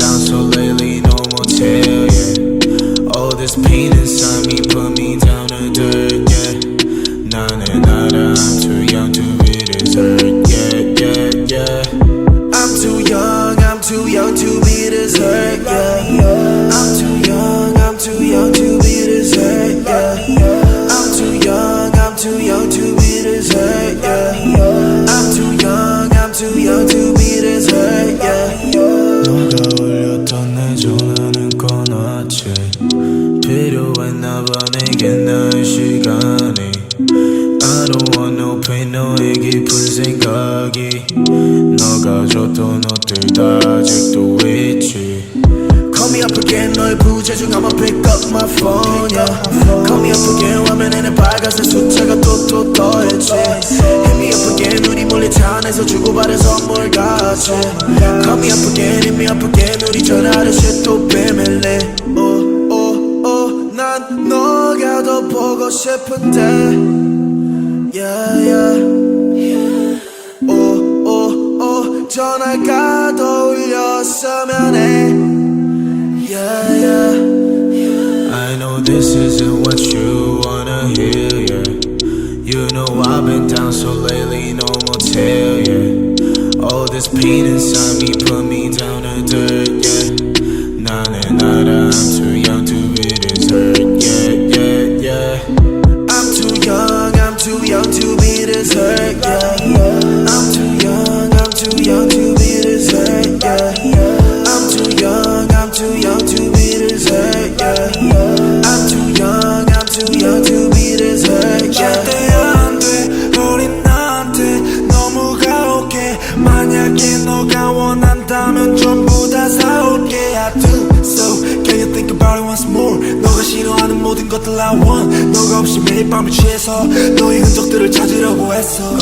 down so lately, no motel, yeah. All this pain inside me put me down to dirt, yeah. Nah, I'm too young to be this hurt, yeah. I'm too young to be this hurt, yeah. I'm too young to be this hurt, yeah. I'm too young to be this hurt, yeah. I'm too young to be this hurt, yeah. 너가 울렸던 내 전화는 꺼놨지. 필요했나봐 내겐 나의 시간이. I don't want no pain, 너의 깊은 생각이. 너가 줬던 옷들 다 아직도 있지. Call me up again, 너의 부재중 I'ma pick up my phone, yeah. Call me up again, 화면에는 빨간색 숫자가 또 떠있지. Hit me up again, 우리 몰래 차 안에서 주고받은 선물 같이. Call me up again, hit me up again, 우리 전화하듯이 또 비밀리. 난 너가 더 보고 싶은데, yeah. 전화가 더 울렸으면 해, yeah. I know this isn't what you wanna hear, yeah. You know I've been down so lately, no motel, yeah. All this pain inside me put me down to dirt, yeah. Nah, I'm too young to be this hurt, yeah. I'm too young to be this hurt, yeah. I'm too young to be this hurt, yeah. I'm too young to be this hurt, yeah. I'm too young to be this hurt, yeah. 절대 안 돼, 우린 나한테 너무 가혹해. 만약에 너가 원한다면 전부 다 사올게. I do so, can you think about it once more? 너가 싫어하는 모든 것들 I want. 너가 없이 매일 밤을 취해서 너의 흔적들을 찾으려고 했어.